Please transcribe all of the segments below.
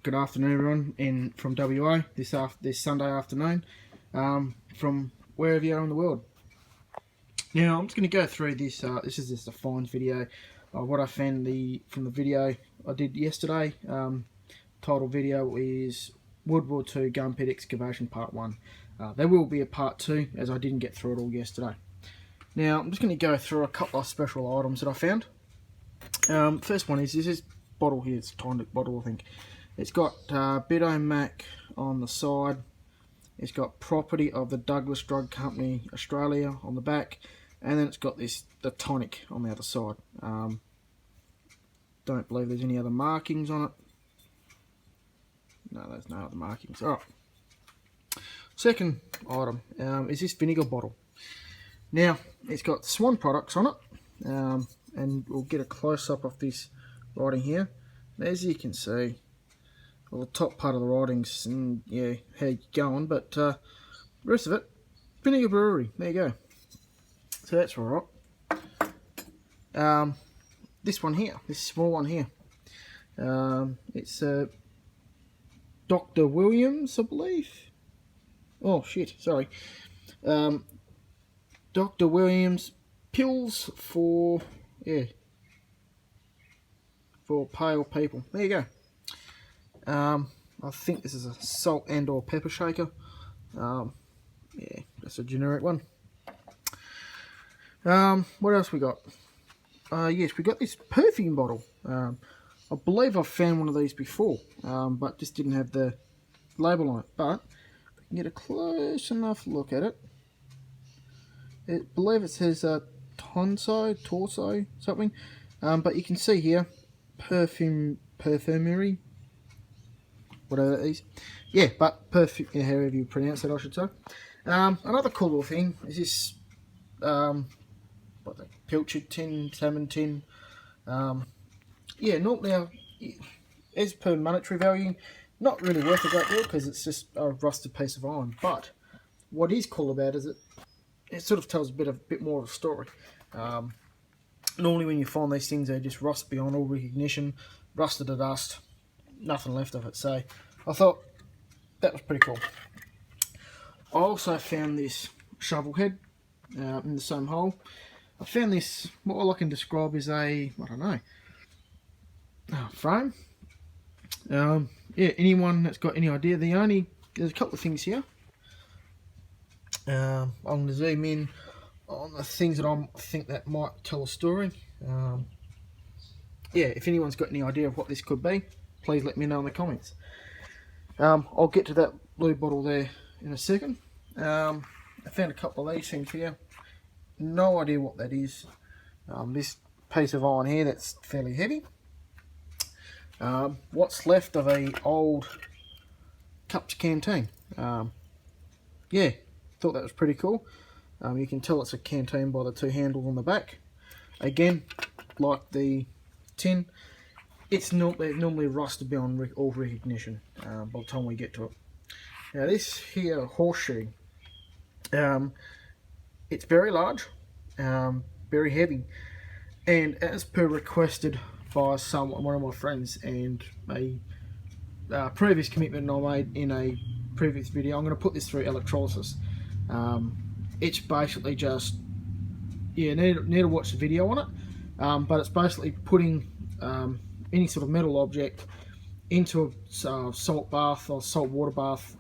Good afternoon, everyone, from WA this Sunday afternoon, from wherever you are in the world. Now, I'm just going to go through this. This is just a finds video of what I found from the video I did yesterday. Title video is WW2 Gun Pit Excavation Part 1. There will be a Part 2 as I didn't get through it all yesterday. Now, I'm just going to go through a couple of special items that I found. First one is this bottle here. It's a tonic bottle, I think. It's got pt1 on the side. It's got property of the Douglas Drug Company Australia on the back, and then it's got the tonic on the other side. Don't believe there's any other markings on it. No, there's no other markings. Alright. Second item is this vinegar bottle. Now, it's got Swan products on it, and we'll get a close-up of this writing here. And as you can see, well, the top part of the writings and yeah, how you're going, but the rest of it, Vinegar Brewery. There you go. So that's all right. This one here, this small one here, it's Dr. Williams, I believe. Oh shit, sorry. Dr. Williams pills for pale people. There you go. I think this is a salt and or pepper shaker. Yeah, that's a generic one. What else we got? Yes, we got this perfume bottle. I believe I've found one of these before, but just didn't have the label on it. But if we can get a close enough look at it, I believe it says torso, something. But you can see here, perfumery. Whatever that is. Yeah, but perfect, yeah, however you pronounce it, I should say. Another cool little thing is this, pilchard tin, salmon tin. Yeah, normally, as per monetary value, not really worth a great deal because it's just a rusted piece of iron. But what is cool about it is it sort of tells a bit more of a story. Normally when you find these things, they just rust beyond all recognition, rusted to dust. Nothing left of it, so I thought that was pretty cool. I also found this shovel head in the same hole. I found this, what all I can describe is I don't know, frame. Yeah, anyone that's got any idea, there's a couple of things here. I'm going to zoom in on the things that I think that might tell a story. Yeah, if anyone's got any idea of what this could be, please let me know in the comments. I'll get to that blue bottle there in a second. I found a couple of these things here. No idea what that is. This piece of iron here, that's fairly heavy. What's left of a old cups canteen. Yeah, thought that was pretty cool. You can tell it's a canteen by the two handles on the back. Again, like the tin, it's normally rusted beyond all recognition by the time we get to it. Now this here horseshoe, it's very large, very heavy, and as per requested by one of my friends and a previous commitment I made in a previous video, I'm going to put this through electrolysis. It's basically just, yeah, need to watch the video on it, but it's basically putting any sort of metal object into a salt bath or salt water bath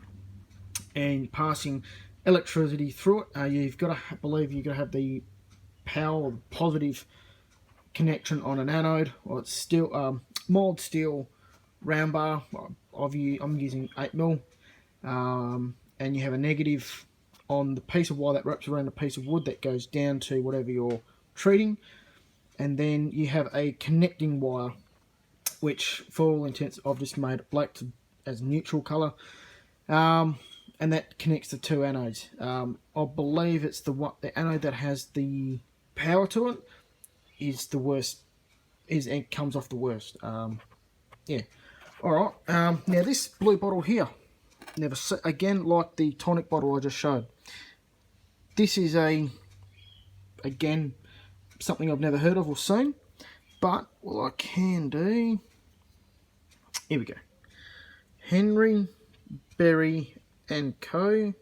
and passing electricity through it. You've got to believe you've got to have the power or positive connection on an anode, or it's steel, mild steel round bar. I'm using 8mm, and you have a negative on the piece of wire that wraps around a piece of wood that goes down to whatever you're treating, and then you have a connecting wire, which for all intents I've just made it black as neutral colour, and that connects the two anodes. I believe it's the anode that has the power to it is the worst, and comes off the worst. Yeah. Alright, now this blue bottle here, again like the tonic bottle I just showed, this is again something I've never heard of or seen, but what I can do, here we go. Henry, Berry and Co.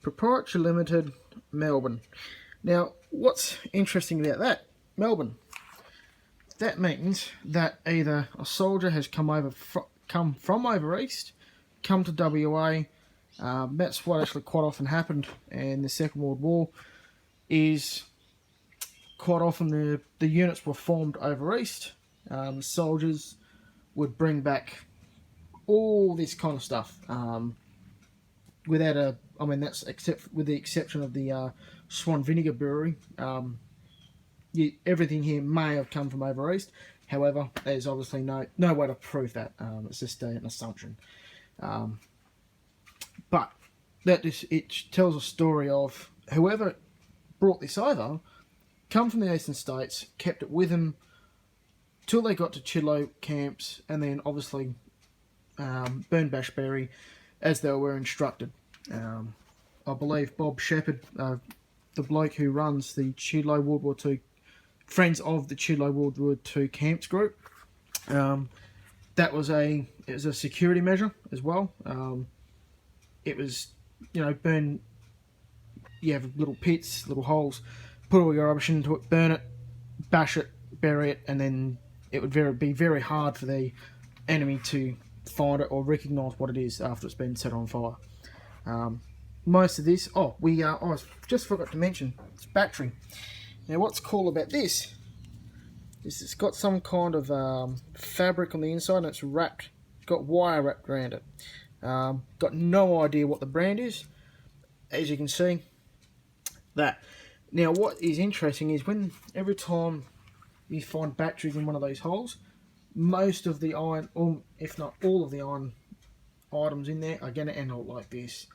Proprietary Limited, Melbourne. Now, what's interesting about that? Melbourne. That means that either a soldier has come from over east, come to WA. That's what actually quite often happened in the Second World War. Is quite often the units were formed over east. Soldiers would bring back all this kind of stuff without a. I mean, that's with the exception of the Swan Vinegar Brewery. Everything here may have come from over east. However, there's obviously no way to prove that. It's just an assumption. But it tells a story of whoever brought this over, come from the eastern states, kept it with them till they got to Chidlow camps, and then obviously burn, bash, bury as they were instructed. I believe Bob Shepherd, the bloke who runs the Chidlow World War II, Friends of the Chidlow World War II camps group, that was a security measure as well. It was, burn. You have little pits, little holes, put all your rubbish into it, burn it, bash it, bury it, and then it would be very hard for the enemy to find it or recognise what it is after it's been set on fire. Most of this, I just forgot to mention, it's battery. Now what's cool about this is it's got some kind of fabric on the inside and it's wrapped, it's got wire wrapped around it. Got no idea what the brand is, as you can see. That. Now what is interesting is every time you find batteries in one of these holes, most of the iron, or if not all of the iron items in there are going to end up like this.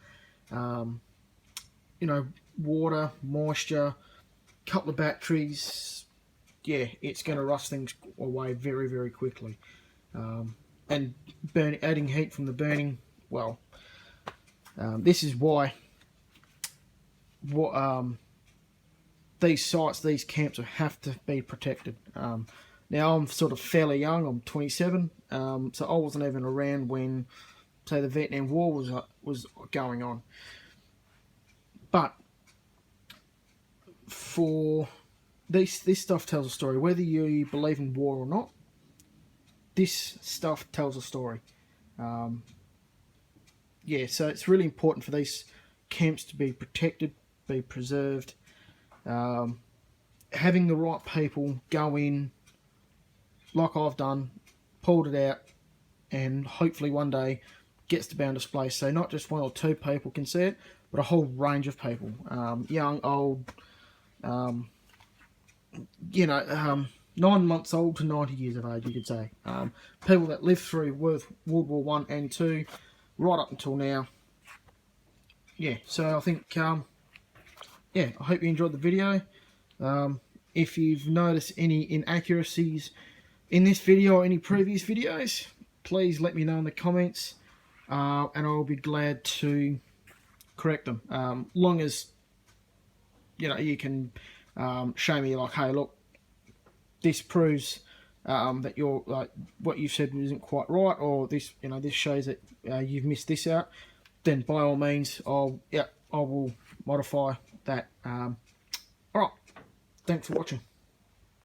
Water, moisture, couple of batteries, it's going to rust things away very, very quickly. And adding heat from the burning, this is why these sites, these camps have to be protected. Now I'm sort of fairly young, I'm 27, so I wasn't even around when, say, the Vietnam War was going on. But for this stuff tells a story. Whether you believe in war or not, this stuff tells a story. So it's really important for these camps to be protected, be preserved. Having the right people go in, like I've done, pulled it out, and hopefully one day gets to be on display. So not just one or two people can see it, but a whole range of people, young, old, 9 months old to 90 years of age, you could say. People that lived through World War One and Two, right up until now. So I think, I hope you enjoyed the video. If you've noticed any inaccuracies in this video or any previous videos, please let me know in the comments, and I'll be glad to correct them. Long as you can show me, like, hey, look, this proves that you're what you said isn't quite right, or this this shows that you've missed this out. Then by all means, I will modify that. All right, thanks for watching.